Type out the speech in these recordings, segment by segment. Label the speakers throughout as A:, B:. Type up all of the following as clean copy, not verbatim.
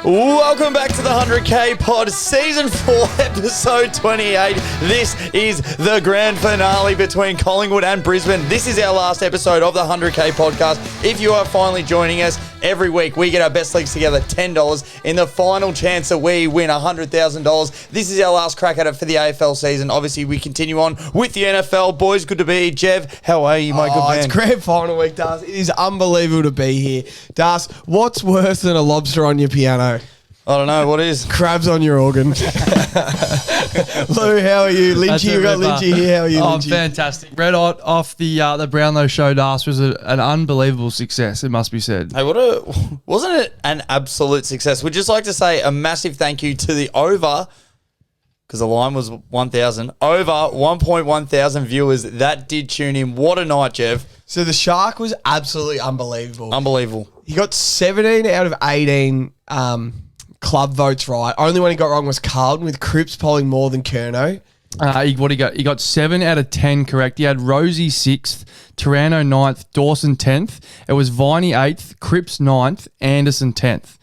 A: Welcome back to the 100K Pod, Season 4, Episode 28. This is the grand finale between Collingwood and Brisbane. This is our last episode of the 100K Podcast. If you are finally joining us, every week we get our best leagues together, $10, in the final chance that we win $100,000. This is our last crack at it for the AFL season. Obviously, we continue on with the NFL. Boys, good to be here. Jev, how are you, my good man?
B: It's grand final week, Das. It is unbelievable to be here. Das, what's worse than a lobster on your piano?
A: I don't know, what is?
B: Crabs on your organ. Lou, how are you? Lynchy, we've got Lynchy here. How are you, Lynchy?
C: Fantastic. Red Hot off the Brownlow show, Das, was an unbelievable success, it must be said.
A: Hey, wasn't it an absolute success? We'd just like to say a massive thank you to the because the line was 1,000, over 1.1 thousand viewers that did tune in. What a night, Jev.
B: So the Shark was absolutely unbelievable.
A: Unbelievable.
B: He got 17 out of 18 club votes right. Only one he got wrong was Carlton, with Cripps polling more than Curnow.
C: He got 7 out of 10 correct. He had Rosie 6th, Taranto 9th, Dawson 10th. It was Viney 8th, Cripps 9th, Anderson 10th.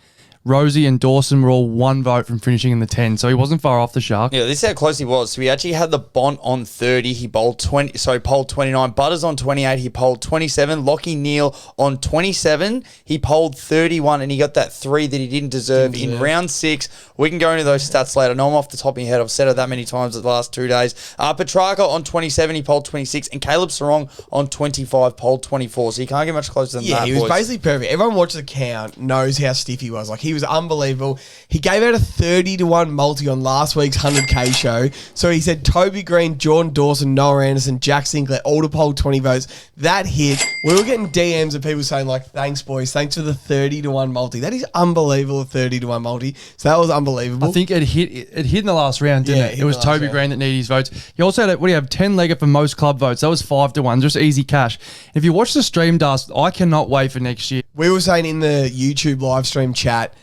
C: Rosie and Dawson were all one vote from finishing in the 10, so he wasn't far off the Shark.
A: Yeah, this is how close he was. So he actually had the Bont on 30. He polled 20. So he polled 29. Butters on 28. He polled 27. Lockie Neal on 27. He polled 31, and he got that 3 that he didn't deserve in round 6. We can go into those stats later. I know I'm off the top of my head. I've said it that many times the last 2 days. Petrarca on 27. He polled 26, and Caleb Sarong on 25 polled 24. So you can't get much closer than that.
B: Yeah, he was basically perfect. Everyone watches the count knows how stiff he was. Like, he was unbelievable. He gave out a 30-1 multi on last week's 100K show. So he said Toby Green, Jordan Dawson, Noah Anderson, Jack Sinclair, all to poll 20 votes. That hit. We were getting DMs of people saying, like, thanks, boys. Thanks for the 30-1 multi. That is unbelievable, a 30-1 multi. So that was unbelievable.
C: I think it hit in the last round, didn't it? It was Toby Green that needed his votes. He also had, 10-legger for most club votes. That was 5-1, just easy cash. If you watch the stream, Dust, I cannot wait for next year.
B: We were saying in the YouTube live stream chat,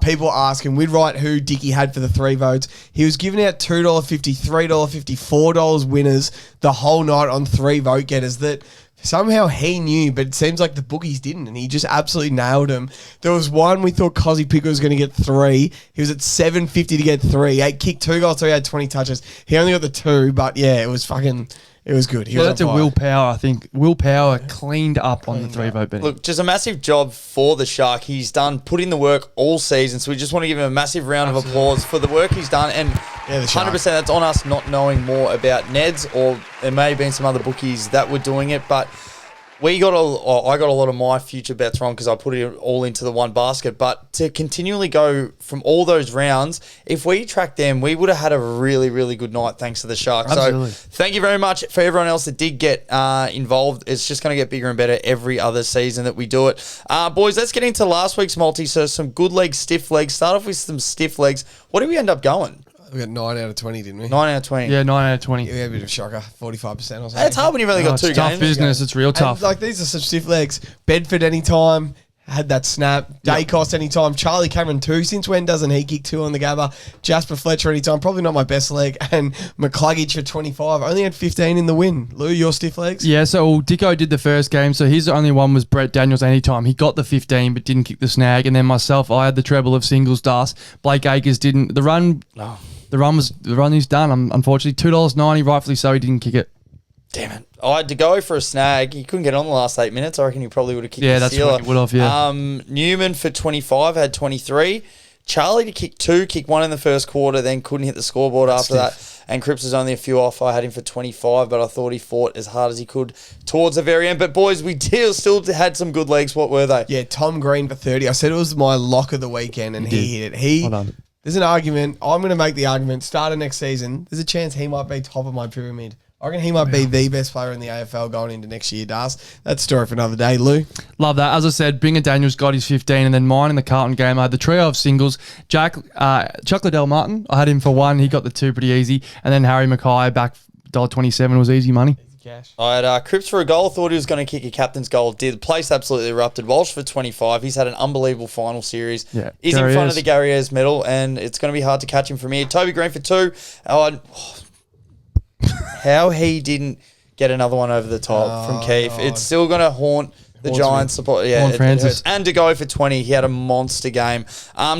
B: people asking, we'd write who Dickie had for the 3 votes. He was giving out $2.50, $3.50, $4 winners the whole night on 3 vote getters that somehow he knew, but it seems like the bookies didn't, and he just absolutely nailed them. There was one we thought Cozzy Pickett was going to get 3. He was at $7.50 to get 3. He kicked 2 goals, so he had 20 touches. He only got the 2, but yeah, it was good.
C: That's a willpower, I think. Willpower cleaned up on the 3-vote betting.
A: Look, just a massive job for the Shark. He's put in the work all season, so we just want to give him a massive round of applause for the work he's done. And 100% that's on us not knowing more about Neds, or there may have been some other bookies that were doing it, but I got a lot of my future bets wrong because I put it all into the one basket. But to continually go from all those rounds, if we tracked them, we would have had a really, really good night thanks to the Sharks.
C: Absolutely.
A: So thank you very much for everyone else that did get involved. It's just going to get bigger and better every other season that we do it. Boys, let's get into last week's multi. So some good legs, stiff legs. Start off with some stiff legs. What did we end up going?
B: We got 9 out of 20, didn't we?
A: 9 out of 20.
C: Yeah, 9 out of 20.
B: Yeah, we had a bit of a shocker, 45% or something.
A: It's hard when you've only got 2
C: it's tough
A: games.
C: business. It's real tough.
B: And, like, these are some stiff legs. Bedford anytime, had that snap. Dacos anytime. Charlie Cameron 2. Since when doesn't he kick 2 on the Gabba? Jasper Fletcher anytime. Probably not my best leg. And McCluggage for 25. Only had 15 in the win. Lou, your stiff legs?
C: Yeah, so Dicko did the first game, so his only one was Brett Daniels anytime. He got the 15 but didn't kick the snag. And then myself, I had the treble of singles, Das. Blake Acres didn't. The run is done. Unfortunately, $2.90, rightfully so. He didn't kick it.
A: Damn it. I had to go for a snag. He couldn't get on the last 8 minutes. I reckon he probably would have kicked the sealer.
C: What he would have, yeah.
A: Newman for 25 had 23. Charlie to kick 2, kick 1 in the first quarter, then couldn't hit the scoreboard after that. And Cripps was only a few off. I had him for 25, but I thought he fought as hard as he could towards the very end. But boys, we still had some good legs. What were they?
B: Yeah, Tom Green for 30. I said it was my lock of the weekend, and he hit it.
C: Well done.
B: There's an argument. I'm going to make the argument. Start of next season, there's a chance he might be top of my pyramid. I reckon he might be the best player in the AFL going into next year, Das. That's a story for another day, Lou.
C: Love that. As I said, Binger Daniels got his 15, and then mine in the Carlton game, I had the trio of singles. Chuck Liddell Martin, I had him for 1. He got the 2 pretty easy. And then Harry Mackay back $1.27 was easy money.
B: Cash.
A: I had Cripps for a goal. Thought he was going to kick a captain's goal. Did. The place absolutely erupted. Walsh for 25. He's had an unbelievable final series.
C: Yeah,
A: He's in front of the Gary Ayres medal, and it's going to be hard to catch him from here. Toby Green for 2. How he didn't get another one over the top from Keith.
B: God.
A: It's still going to haunt The Giants support,
C: Francis.
A: And to go for 20, he had a monster game.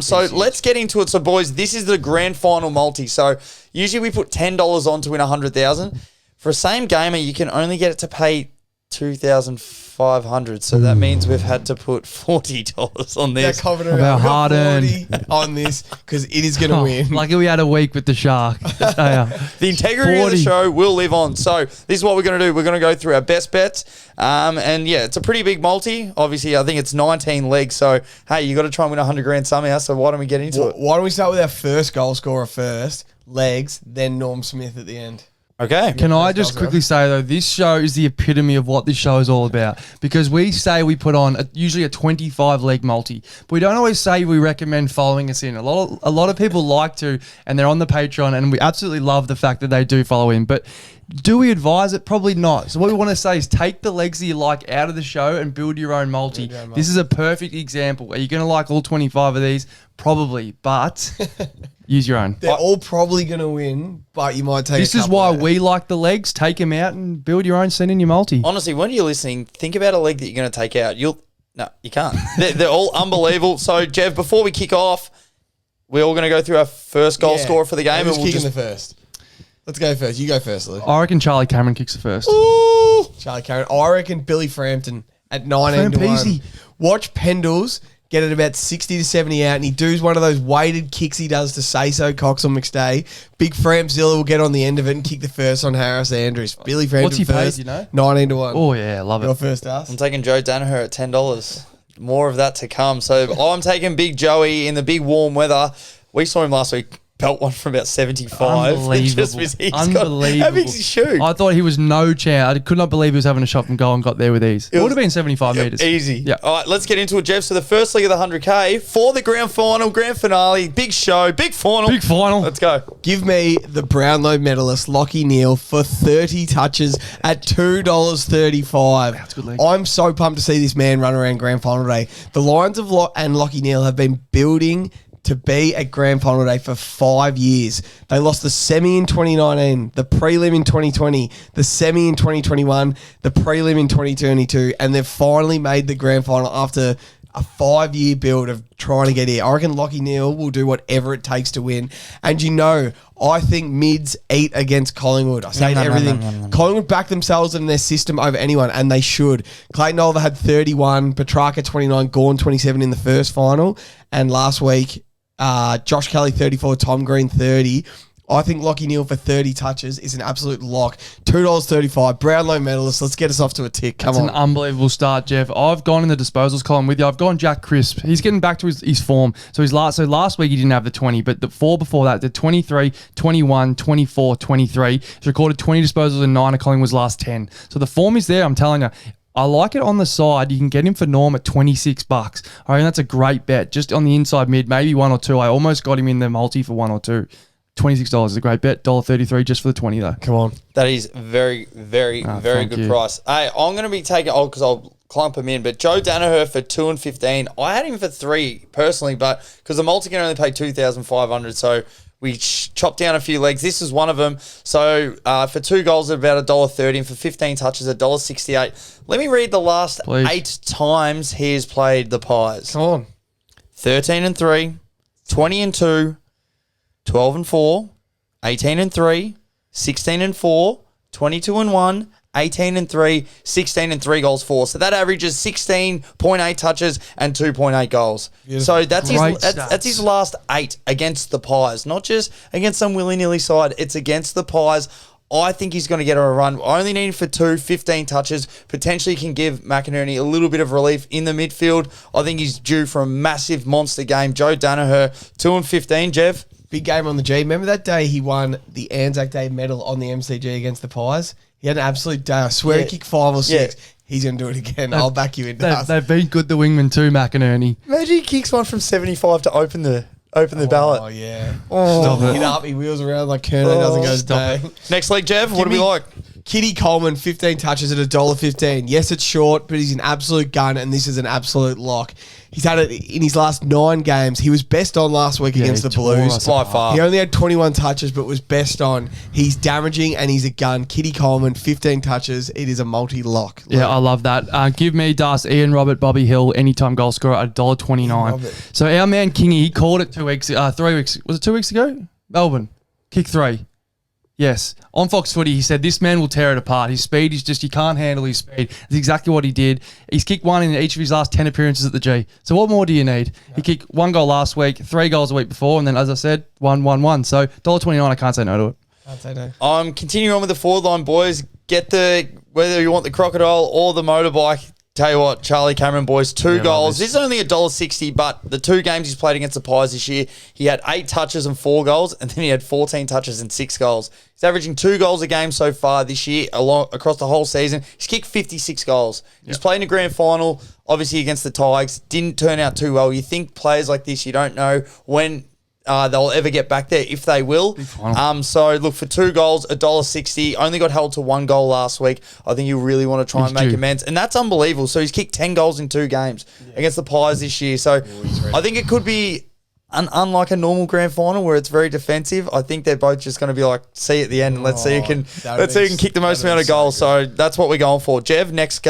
A: So let's get into it. So, boys, this is the grand final multi. So usually we put $10 on to win 100,000. For a same gamer, you can only get it to pay 2,500. So that means we've had to put $40 on this.
B: They're confident
C: About
B: about
C: hard
B: 40 on this because it is going to win.
C: Lucky we had a week with the Shark.
A: The integrity of the show will live on. So this is what we're going to do. We're going to go through our best bets. And yeah, it's a pretty big multi. Obviously, I think it's 19 legs. So, hey, you got to try and win 100 grand somehow. So why don't we get into it?
B: Why don't we start with our first goal scorer first, legs, then Norm Smith at the end.
A: Okay.
C: Can I just quickly say, though, this show is the epitome of what this show is all about. Because we say we put on usually a 25-leg multi. But we don't always say we recommend following us in. A lot of people like to, and they're on the Patreon, and we absolutely love the fact that they do follow in. But do we advise it? Probably not. So what we want to say is take the legs that you like out of the show and build your own multi. This is a perfect example. Are you going to like all 25 of these? Probably. But use your own.
B: They're all probably going to win, but you might take
C: This is why we like the legs. Take them out and build your own. Send in your multi.
A: Honestly, when you're listening, think about a leg that you're going to take out. No, you can't. They're all unbelievable. So, Jev, before we kick off, we're all going to go through our first goal scorer for the game.
B: Who's kicking the first? Let's go first. You go first, Lou.
C: I reckon Charlie Cameron kicks the first.
B: Ooh. Charlie Cameron. I reckon Billy Frampton at 19 to 1. Watch Pendles get it about 60 to 70 out, and he does one of those weighted kicks he does to Say-So, Cox, or McStay. Big Frampzilla will get on the end of it and kick the first on Harris Andrews. Billy Frampton
C: What's he
B: first,
C: paid, you know?
B: 19 to 1.
C: Oh, yeah, love it.
B: Your first us.
A: I'm taking Joe Danaher at $10. More of that to come. So I'm taking Big Joey in the big warm weather. We saw him last week. Belt one from about 75.
C: Unbelievable.
A: How big's his shoe?
C: I thought he was no chance. I could not believe he was having a shot from goal and got there with ease. It would have been 75 metres.
A: Easy.
C: Yeah.
A: All right, let's get into it, Jeff. So the first leg of the 100K for the grand final, grand finale, big show, big final.
C: Big final.
A: Let's go.
B: Give me the Brownlow medalist, Lachie Neale, for 30 touches at $2.35.
C: That's a good leg.
B: I'm so pumped to see this man run around grand final day. The Lions of and Lachie Neale have been building to be at grand final day for 5 years. They lost the semi in 2019, the prelim in 2020, the semi in 2021, the prelim in 2022, and they've finally made the grand final after a 5-year build of trying to get here. I reckon Lachie Neale will do whatever it takes to win. And I think mids eat against Collingwood. I say everything. Collingwood back themselves in their system over anyone, and they should. Clayton Oliver had 31, Petrarca 29, Gawn 27 in the first final, and last week, Josh Kelly 34, Tom Green 30. I think Lachie Neale for 30 touches is an absolute lock. $2.35, Brownlow medalist. Let's get us off to a tick. Come on.
C: It's an unbelievable start, Jeff. I've gone in the disposals column with you. I've gone Jack Crisp. He's getting back to his form. So last week he didn't have the 20, but the 4 before that, the 23, 21, 24, 23. He's recorded 20 disposals and 9 of Collingwood's last 10. So the form is there, I'm telling you. I like it on the side. You can get him for Norm at $26. I mean, that's a great bet. Just on the inside mid, maybe 1 or 2. I almost got him in the multi for 1 or 2. $26 is a great bet. $1.33 just for the 20 though.
B: Come on.
A: That is very, very, very good price. Hey, I'm going to be taking, because I'll clump him in, but Joe Danaher for 2 and 15. I had him for 3 personally, but because the multi can only pay 2,500, so we chopped down a few legs. This is one of them. So for 2 goals at about $1.30 and for 15 touches at $1.68. Let me read the last 8 times he has played the Pies.
B: Come on.
A: 13 and 3, 20 and 2, 12 and 4, 18 and 3, 16 and 4, 22 and 1, 18 and 3, 16 and 3 goals for. So that averages 16.8 touches and 2.8 goals. Beautiful. So that's his last 8 against the Pies, not just against some willy-nilly side. It's against the Pies. I think he's going to get a run. I only need him for 15 touches. Potentially can give McInerney a little bit of relief in the midfield. I think he's due for a massive monster game. Joe Danaher, 2 and 15, Jeff.
B: Big game on the G. Remember that day he won the Anzac Day medal on the MCG against the Pies? He had an absolute day. I swear he kicked 5 or 6. Yeah. He's going to do it again. I'll back you in.
C: They've been good, the wingman too, McInerney.
A: Imagine he kicks one from 75 to open the ballot.
B: Oh, yeah. Stop it. He wheels around like Kerno doesn't go today.
A: Next leg, Jeff. What do we like?
B: Kitty Coleman, 15 touches at $1.15. Yes, it's short, but he's an absolute gun, and this is an absolute lock. He's had it in his last 9 games. He was best on last week against the Blues.
A: By far.
B: He only had 21 touches, but was best on. He's damaging, and he's a gun. Kitty Coleman, 15 touches. It is a multi-lock.
C: Yeah, I love that. Give me Das, Ian Robert, Bobby Hill, anytime goal scorer at $1.29. So our man Kingy, he called it 3 weeks. Was it 2 weeks ago? Melbourne, kick 3. Yes. On Fox Footy, he said, this man will tear it apart. His speed is just, you can't handle his speed. That's exactly what he did. He's kicked 1 in each of his last 10 appearances at the G. So what more do you need? Yeah. He kicked 1 goal last week, 3 goals a week before, and then, as I said, 1-1-1. So $1.29, I can't say no to it.
B: Can't say no.
A: I'm continuing on with the forward line, boys. Whether you want the crocodile or the motorbike. Tell you what, Charlie Cameron, boys, 2 goals. This is only $1.60, but the 2 games he's played against the Pies this year, he had 8 touches and 4 goals, and then he had 14 touches and 6 goals. He's averaging 2 goals a game so far this year, across the whole season. He's kicked 56 goals. He's played in a grand final, obviously against the Tigers. Didn't turn out too well. You think players like this, you don't know when they'll ever get back there, if they will. So look, for 2 goals, $1.60. Only got held to 1 goal last week. I think you really want to try and make amends, and that's unbelievable. So he's kicked 10 goals in 2 games against the Pies this year. So I think it could be unlike a normal grand final where it's very defensive. I think they're both just going to be like, see at the end, and let's see who can kick the most amount of goals. So that's what we're going for. Jev, next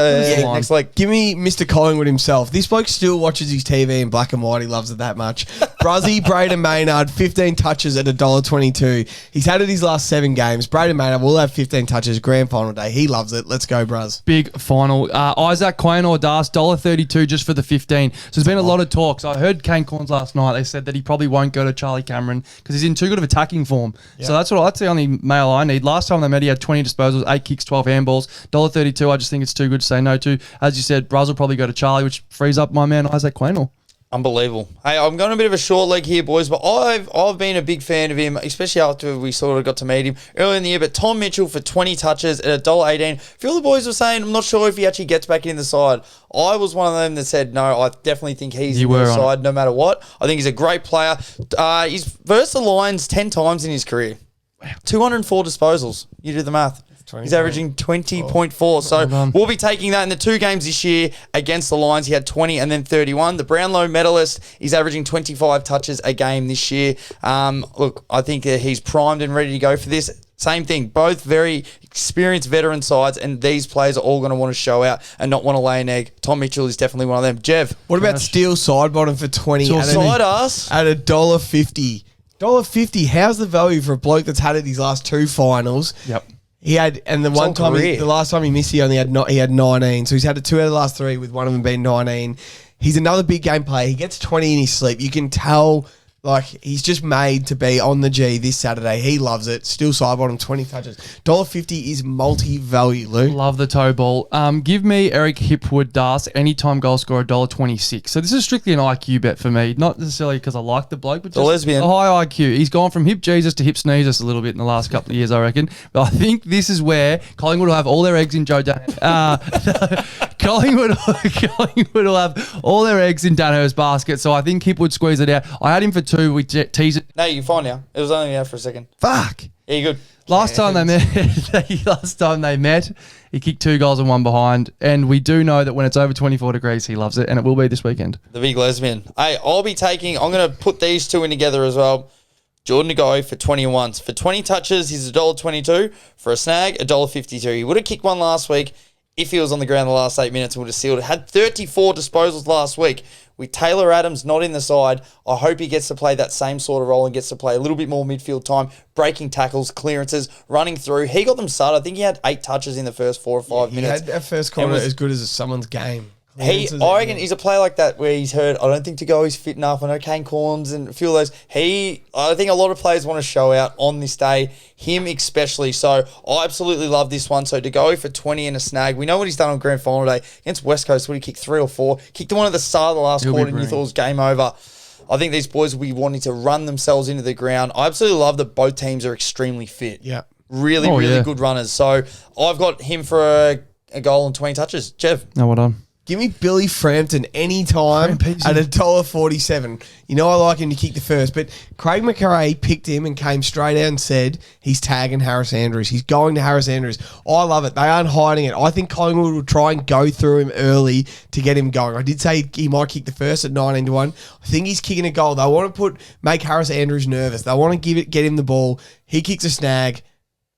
A: leg.
B: Give me Mr. Collingwood himself. This bloke still watches his TV in black and white. He loves it that much. Bruzzy Braden Maynard, 15 touches at $1.22. He's had it his last 7 games. Braden Maynard will have 15 touches grand final day. He loves it. Let's go, Bruz.
C: Big final. Isaac Quain or Das, $1.32 just for the 15. So there's been a lot of talks. I heard Kane Corns last night. They said that he probably won't go to Charlie Cameron because he's in too good of attacking form. Yep. So that's the only mail I need. Last time they met, he had 20 disposals, 8 kicks, 12 handballs. $1.32, I just think it's too good to say no to. As you said, Bruz will probably go to Charlie, which frees up my man Isaac Quain.
A: Unbelievable. Hey, I'm going a bit of a short leg here, boys, but I've been a big fan of him, especially after we sort of got to meet him earlier in the year. But Tom Mitchell for 20 touches at $1.18. A few of the boys were saying, I'm not sure if he actually gets back in the side. I was one of them that said, no, I definitely think he's in the side no matter what. I think he's a great player. He's versed the Lions 10 times in his career. 204 disposals. You do the math. He's averaging 20.4. So we'll be taking that in the 2 games this year against the Lions. He had 20 and then 31. The Brownlow medalist, he's averaging 25 touches a game this year. Look, I think that he's primed and ready to go for this. Same thing, both very experienced veteran sides, and these players are all going to want to show out and not want to lay an egg. Tom Mitchell is definitely one of them. Jev.
B: What about Steel Sidebottom for 20?
A: Side us.
B: At $1.50. $1.50, how's the value for a bloke that's had it his last 2 finals?
C: Yep.
B: He had, and the last time he missed, he had 19. So he's had 2 out of the last 3, with one of them being 19. He's another big game player. He gets 20 in his sleep. You can tell, like, he's just made to be on the G this Saturday. He loves it. Still side bottom, 20 touches. $1.50 is multi-value, Lou.
C: Love the toe ball. Give me Eric Hipwood Das, anytime goal scorer, $1.26. So this is strictly an IQ bet for me. Not necessarily because I like the bloke, but just a high IQ. He's gone from hip Jesus to hip sneezes a little bit in the last couple of years, I reckon. But I think this is where Collingwood will have all their eggs in Joe Collingwood will have all their eggs in Danaher's basket, so I think Hipwood squeeze it out. I had him for 2. We tease it.
A: No, you're fine now. It was only out for a second.
C: Fuck.
A: Yeah, you're good.
C: Last time they met, he kicked 2 goals and 1 behind, and we do know that when it's over 24 degrees, he loves it, and it will be this weekend.
A: The big lesbian. Hey, I'm going to put these 2 in together as well. Jordan to go for 21. For 20 touches, he's $1.22. For a snag, $1.52. He would have kicked 1 last week if he was on the ground the last 8 minutes and would have sealed it. Had 34 disposals last week. With Taylor Adams not in the side, I hope he gets to play that same sort of role and gets to play a little bit more midfield time, breaking tackles, clearances, running through. He got them started. I think he had 8 touches in the first 4 or 5 minutes.
B: He had that first quarter as good as someone's game.
A: I reckon he's a player like that where he's heard, I don't think to go he's fit enough. I know Kane Corns and a few of those. I think a lot of players want to show out on this day, him especially. So I absolutely love this one. So to go for 20 and a snag, we know what he's done on grand final day against West Coast. What he kicked 3 or 4, kicked the one at the start of the last quarter and you thought it was game over. I think these boys will be wanting to run themselves into the ground. I absolutely love that both teams are extremely fit.
B: Yeah.
A: Really good runners. So I've got him for a goal and 20 touches. Jev.
C: No, well done.
B: Give me Billy Frampton anytime at $1.47. You know I like him to kick the first, but Craig McRae picked him and came straight out and said he's tagging Harris Andrews. He's going to Harris Andrews. I love it. They aren't hiding it. I think Collingwood will try and go through him early to get him going. I did say he might kick the first at 19-1. I think he's kicking a goal. They want to make Harris Andrews nervous. They want to get him the ball. He kicks a snag.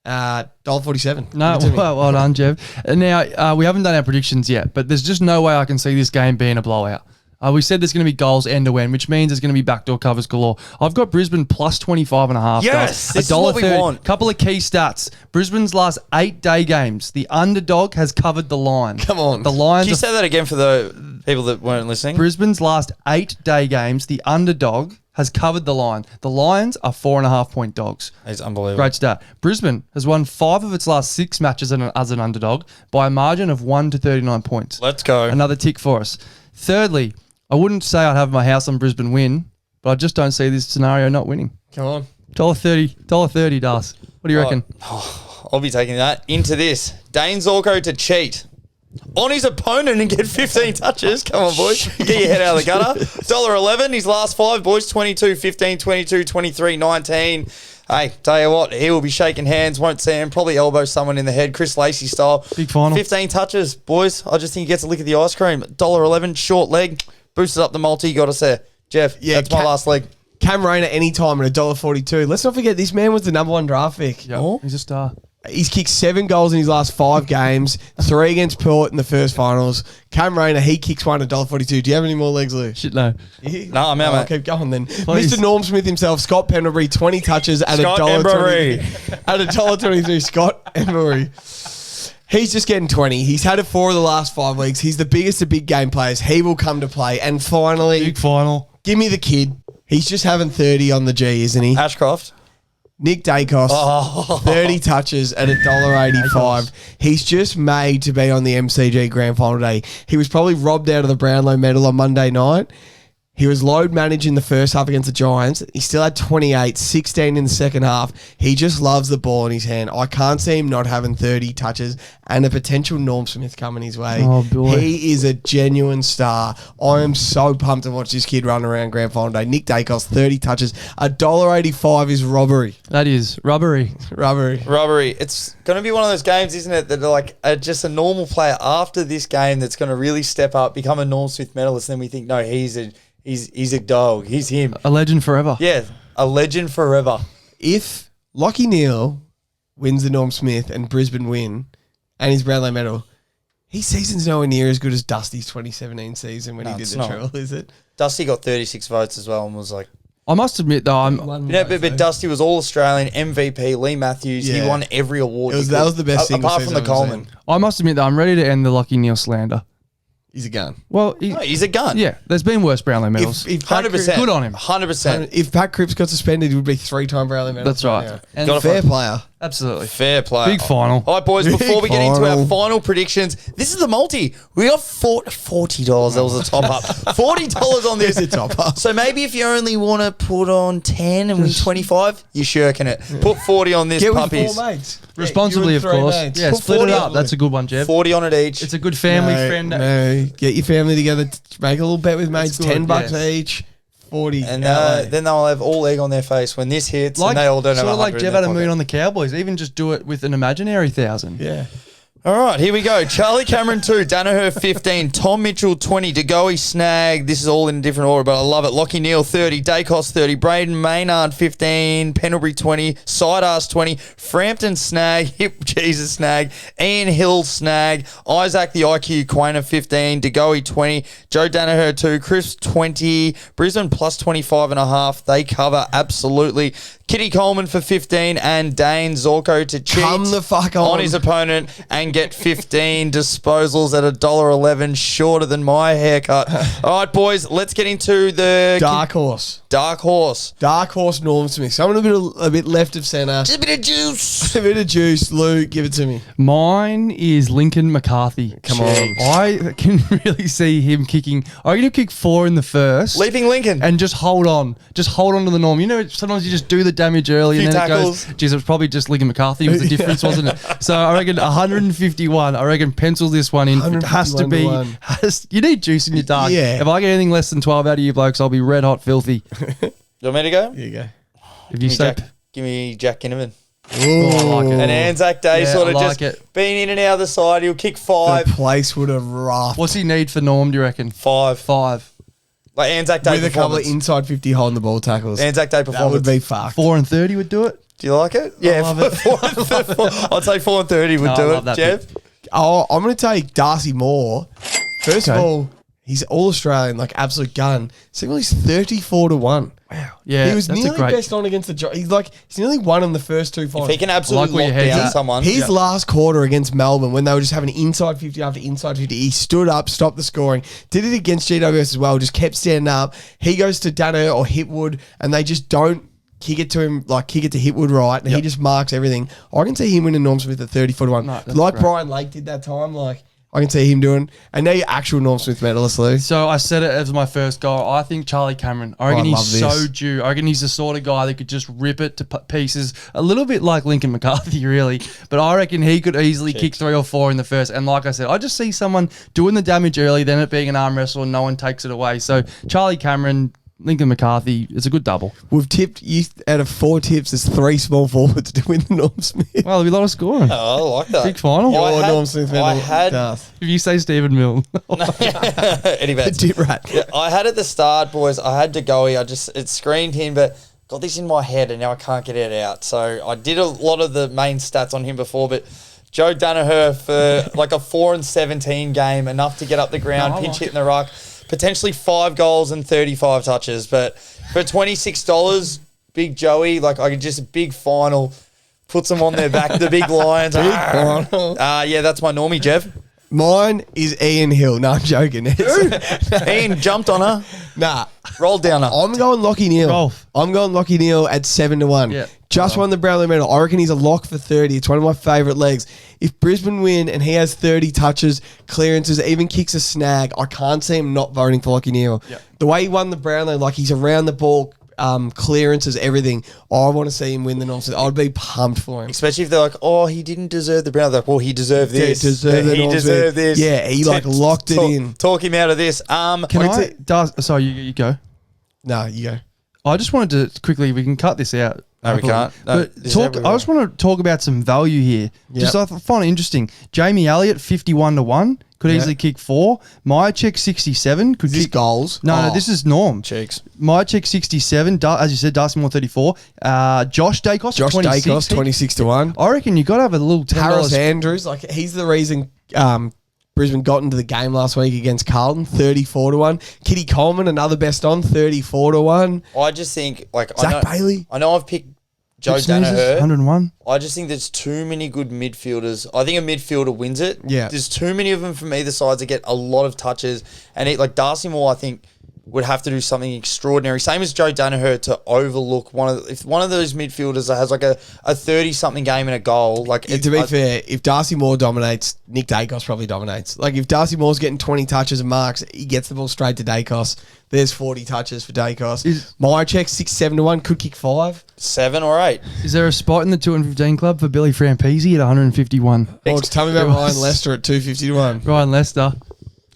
B: $1.47.
C: No, well done, Jev. Now, we haven't done our predictions yet, but there's just no way I can see this game being a blowout. We said there's going to be goals end to end, which means there's going to be backdoor covers galore. I've got Brisbane plus 25.5.
A: Yes, this is what we want.
C: Couple of key stats. Brisbane's last 8 day games, the underdog has covered the line.
B: Come on.
C: The Lions.
A: Can you say that again for the people that weren't listening?
C: Brisbane's last 8 day games, the underdog has covered the line. The Lions are 4.5 point dogs.
A: It's unbelievable.
C: Great stat. Brisbane has won 5 of its last 6 matches as an underdog by a margin of 1 to 39 points.
A: Let's go.
C: Another tick for us. Thirdly, I wouldn't say I'd have my house on Brisbane win, but I just don't see this scenario not winning.
B: Come on.
C: $1.30, Das. What do you reckon?
A: I'll be taking that. Into this. Dane Zorko to cheat on his opponent and get 15 touches. Come on, boys. Get your head out of the gutter. $1.11. His last 5, boys. 22, 15, 22, 23, 19. Hey, tell you what, he will be shaking hands, won't see him, probably elbow someone in the head, Chris Lacey style.
C: Big final.
A: 15 touches, boys. I just think he gets a lick of the ice cream. $1.11, short leg. Boosted up the multi, got us there. Jeff, that's my last leg.
B: Cam Rayner anytime at $1.42. Let's not forget, this man was the number 1 draft pick.
C: Yep. He's a star.
B: He's kicked 7 goals in his last 5 games, 3 against Port in the first finals. Cam Rayner, he kicks one at $1.42. Do you have any more legs, Lou?
C: Shit, no.
A: No, I'm out, mate.
B: Keep going then.
C: Please.
B: Mr. Norm Smith himself, Scott Pendlebury, 20 touches at $1.23. At $1.23, Scott Pendlebury. He's just getting 20. He's had it 4 of the last 5 weeks. He's the biggest of big game players. He will come to play. And finally,
C: Big final.
B: give me the kid. He's just having 30 on the G, isn't he?
A: Ashcroft.
B: Nick Dacos, 30 touches at $1.85. He's just made to be on the MCG Grand Final day. He was probably robbed out of the Brownlow medal on Monday night. He was load managed in the first half against the Giants. He still had 28, 16 in the second half. He just loves the ball in his hand. I can't see him not having 30 touches and a potential Norm Smith coming his way.
C: Oh, boy.
B: He is a genuine star. I am so pumped to watch this kid run around Grand Final day. Nick Dacos, 30 touches. $1.85 is robbery.
C: That is robbery.
B: Robbery.
A: It's going to be one of those games, isn't it, that are like just a normal player after this game that's going to really step up, become a Norm Smith medalist, and then we think, no, he's a dog. He's him.
C: A legend forever.
A: Yeah, a legend forever.
B: If Lachie Neale wins the Norm Smith and Brisbane win and his Brownlow medal, his season's nowhere near as good as Dusty's 2017 season when he did the trial, is it?
A: Dusty got 36 votes as well and was like...
C: I must admit, though,
A: but Dusty was All-Australian, MVP, Lee Matthews.
B: Yeah.
A: He won every award.
B: That was the best single
A: apart from the
B: season I've ever
A: Coleman.
B: seen.
C: I must admit, though, I'm ready to end the Lachie Neale slander.
B: He's a gun.
C: Well,
A: No, he's a gun.
C: yeah, there's been worse Brownlow medals.
B: If Pat
A: 100%.
C: Good on him.
A: 100%.
B: If Pat Cripps got suspended, he would be 3-time Brownlow medal.
C: That's right. And
A: Gotta
B: Fair player.
C: absolutely.
A: Fair play.
C: Big final.
A: All right, boys, before we
B: Big
A: get into our
B: final.
A: final predictions, this is the multi. We got $40. That was a top up. $40 on this.
B: It's a top up.
A: So maybe if you only want to put on 10 and win 25, you're shirking it. Put 40 on this,
B: Get with
A: puppies.
B: 4 mates.
C: Responsibly,
B: Yeah,
C: of
B: you and 3
C: course.
B: mates.
C: Yeah,
A: Put
C: split
A: 40
C: it up.
A: on.
C: That's a good one, Jeff.
A: 40 on it each.
C: It's a good family friend.
B: No, get your family together. Make a little bet with mates.
C: good,
B: $10
C: yes.
B: each. 40.
A: And
B: outlay.
A: then they'll have all egg on their face when this hits, and they all don't have
C: sort of like
A: 100 in
C: Jeff
A: their
C: had a moon
A: pocket.
C: on the Cowboys. Even just do it with an imaginary 1,000.
B: Yeah.
A: All right, here we go. Charlie Cameron 2, Danaher 15, Tom Mitchell 20, DeGoey snag. This is all in a different order, but I love it. Lachie Neale 30, Dacos 30, Braden Maynard 15, Pendlebury 20, Sidearse 20, Frampton snag, Hip Jesus snag, Ian Hill snag, Isaac the IQ Quainer 15, DeGoey 20, Joe Danaher 2, Chris 20, Brisbane plus 25.5. They cover absolutely. Kitty Coleman for 15 and Dane Zorko to cheat
B: Come the fuck on.
A: his opponent and get 15 disposals at $1.11, shorter than my haircut. All right, boys, let's get into the
B: Dark horse.
A: Dark horse.
B: Dark horse Norm Smith. Someone a bit left of centre.
A: Just a bit of juice.
B: A bit of juice. Lou, give it to me.
C: Mine is Lincoln McCarthy.
B: Come on.
C: I can really see him kicking. I'm going to kick 4 in the first.
A: Leaping Lincoln.
C: And just hold on. Just hold on to the norm. You know, sometimes you just do the damage early
A: Few
C: and then
A: tackles.
C: it goes, geez, it was probably just Lincoln McCarthy was the difference, wasn't it? So I reckon 150 151. I reckon pencil this one in. It has to be.
B: 151
C: You need juice in your dark.
B: Yeah.
C: If I get anything less than 12 out of you blokes, I'll be red hot filthy.
A: You want me to go?
B: Here you go.
C: If you say.
A: Give me Jack Kinnaman.
C: Oh, I like it.
A: And Anzac Day
C: Yeah,
A: sort of
C: I like
A: just
C: it.
A: being in and out of the side. He'll kick 5.
B: The place would have roughed.
C: What's he need for Norm, do you reckon?
A: 5.
C: 5.
A: Like Anzac Day
B: With a couple of
A: performance.
B: inside 50 holding the ball tackles.
A: Anzac Day
B: That
A: performance.
B: would be fucked.
C: 4 and 30 would do it.
A: Do you like it? Yeah,
C: love it.
A: 4 I'd say 4 and 30 would
C: No, I
A: do
C: love
A: it,
C: that
A: Jeff.
C: pick.
B: Oh, I'm going to take Darcy Moore. First of
C: Okay.
B: all, he's all Australian, like absolute gun. Secondly, he's 34-1.
C: Wow. Yeah,
B: He was
C: that's
B: nearly
C: a great.
B: best on against the. He's nearly won in the first 2 finals.
A: If he can absolutely
C: like where your
A: lock
C: head's
A: down
C: at.
A: someone.
B: His last quarter against Melbourne, when they were just having inside 50 after inside 50, he stood up, stopped the scoring, did it against GWS as well, just kept standing up. He goes to Dano or Hipwood, and they just don't kick it to him, like kick it to Hipwood right, and he just marks everything. I can see him winning Norm Smith at 30-1.
C: No, that's
B: like
C: great.
B: Brian Lake did that time, like I can see him doing. And now you're actual Norm Smith medalist, Lou.
C: So I said it as my first goal. I think Charlie Cameron. I reckon
B: I
C: he's
B: love
C: so
B: this.
C: due. I reckon he's the sort of guy that could just rip it to pieces. A little bit like Lincoln McCarthy, really. But I reckon he could easily kick 3 or 4 in the first. And like I said, I just see someone doing the damage early, then it being an arm wrestle and no one takes it away. So Charlie Cameron, Lincoln McCarthy, it's a good double.
B: We've tipped you out of 4 tips. There's 3 small forwards to win the Norm Smith.
C: Well, there'll be a lot of scoring.
A: Oh, I like that.
C: Big final.
A: Yeah.
B: Or
A: I had-
B: Norm Smith medal.
A: I had-
B: Darth.
C: If you say Stephen Milne.
A: Eddie
B: The
A: Betts.
B: tip rat.
A: Yeah, I had at the start, boys. I had to go. It screened him, but got this in my head, and now I can't get it out. So I did a lot of the main stats on him before, but Joe Danaher for like a 4 and 17 game, enough to get up the ground,
C: No, I
A: pinch
C: like
A: hit in the ruck, potentially 5 goals and 35 touches. But for $26, Big Joey, like I could just a big final, puts them on their back, the big Lions.
B: final.
A: Yeah, that's my normie, Jeff.
B: Mine is Ian Hill. No, I'm joking.
A: Ian jumped on her,
B: Nah.
A: rolled down her.
B: I'm going Lockie Neal.
C: Rolf.
B: I'm going Lockie Neal at 7-1.
C: Yeah.
B: Just won the Brownlow medal. I reckon he's a lock for 30. It's one of my favourite legs. If Brisbane win and he has 30 touches, clearances, even kicks a snag, I can't see him not voting for Lockie Neal.
C: Yeah.
B: The way he won the Brownlow, like he's around the ball, clearances, everything. I want to see him win the Norm Smith. I'd be pumped for him.
A: Especially if they're like, oh, he didn't deserve the Brown. They're like, well, he deserved this.
B: deserved the
A: he
B: Norm
A: deserved
B: Smith.
A: this.
B: Yeah, he, like, locked it in.
A: Talk him out of this.
C: Can
B: Wait
C: Sorry, you go.
B: No, you go.
C: I just wanted to quickly, we can cut this out.
A: No, we can't. No,
C: But
A: this is
C: I
A: everywhere.
C: just want to talk about some value here. Just I find it interesting. Jamie Elliott, 51-1, could easily kick 4. Myercheck, 67, could
B: Is this
C: kick
B: goals?
C: No, this is Norm.
A: Cheeks.
C: Myercheck, 67, as you said, Darcy Moore, 34. Josh Dacos,
B: Josh
C: 26.
B: Dacos, 26-1.
C: I reckon you got to have a little $10.
B: Harris Andrews, like he's the reason Brisbane got into the game last week against Carlton, 34-1. Kitty Coleman, another best on, 34-1.
A: I just think, like,
B: Zach Bailey.
A: I know I've picked Joe
C: Sneezes,
A: Danaher.
C: 101.
A: I just think there's too many good midfielders. I think a midfielder wins it.
B: Yeah.
A: There's too many of them from either sides that get a lot of touches. And like Darcy Moore, I think, would have to do something extraordinary. Same as Joe Danaher to overlook if one of those midfielders that has like a 30-something game and a goal. Like
B: To be fair, if Darcy Moore dominates, Nick Dacos probably dominates. Like if Darcy Moore's getting 20 touches and marks, he gets the ball straight to Dacos. There's 40 touches for Dacos. Myercheck, 6-7-1, could kick 5.
A: 7 or 8.
C: Is there a spot in the 215 club for Billy Frampesi at 151?
B: Oh, just tell me about Ryan Lester at 250-1.
C: Ryan Lester.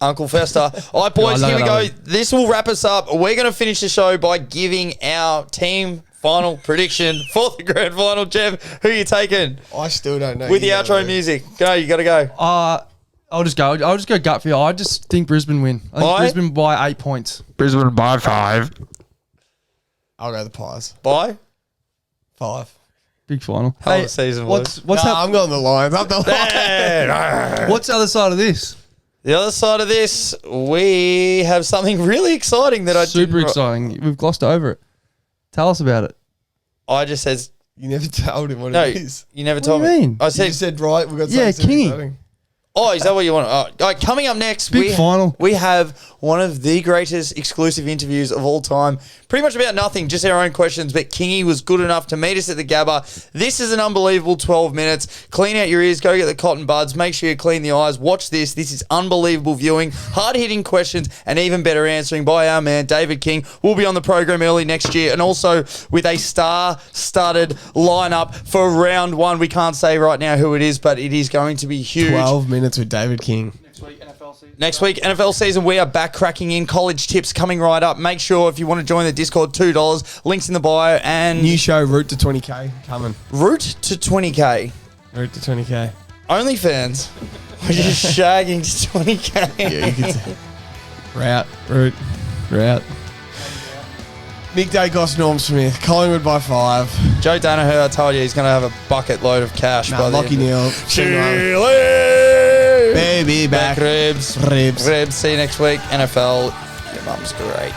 A: Uncle Fester. All right, boys,
C: No, I
A: here we
C: love
A: go.
C: it.
A: This will wrap us up. We're going to finish the show by giving our team final prediction for the grand final. Jeff, who are you taking?
B: I still don't know.
A: With the
B: You
A: outro
B: know.
A: music. Go, you got to go.
C: I'll just go gut feel. I just think Brisbane win. I think
A: By?
C: Brisbane by 8 points.
D: Brisbane by 5.
B: I'll go the Pies.
A: Bye.
B: 5.
C: Big final.
A: Hell of a season,
C: what's
B: Nah, I'm going the Lions. Up the Lions.
C: what's the other side of this?
A: The other side of this, we have something really exciting that I
C: Super
A: didn't-
C: exciting. We've glossed over it. Tell us about it.
A: I just said,
B: You never told him what
A: no,
B: it is.
A: you never
C: What
A: told
C: do you
A: me.
C: mean?
A: I
B: You
A: said,
B: just said, right, we've got
C: Yeah,
B: something super
C: Kingy.
B: exciting.
A: Oh, is that what you want? All right, coming up next,
C: Big final.
A: We have one of the greatest exclusive interviews of all time. Pretty much about nothing, just our own questions. But Kingy was good enough to meet us at the Gabba. This is an unbelievable 12 minutes. Clean out your ears, go get the cotton buds, make sure you clean the eyes. Watch this. This is unbelievable viewing, hard-hitting questions, and even better answering by our man, David King. We'll be on the program early next year, and also with a star-studded lineup for round one. We can't say right now who it is, but it is going to be huge.
B: 12 minutes with David King.
A: Next week, NFL season, we are back cracking in. College tips coming right up. Make sure if you want to join the Discord, $2. Links in the bio. And
B: New show, Route to 20K, coming.
A: Route to 20K.
B: Route to 20K.
A: OnlyFans. We're just shagging to 20K.
B: Yeah, you can say. Route. Nick Dacos, Norm Smith, Collingwood by 5.
A: Joe Danaher, I told you, he's going to have a bucket load of cash.
B: Nah, Lockie Neal.
A: Chile!
B: Baby back.
A: Ribs.
B: Ribs.
A: See you next week. NFL. Your mum's great.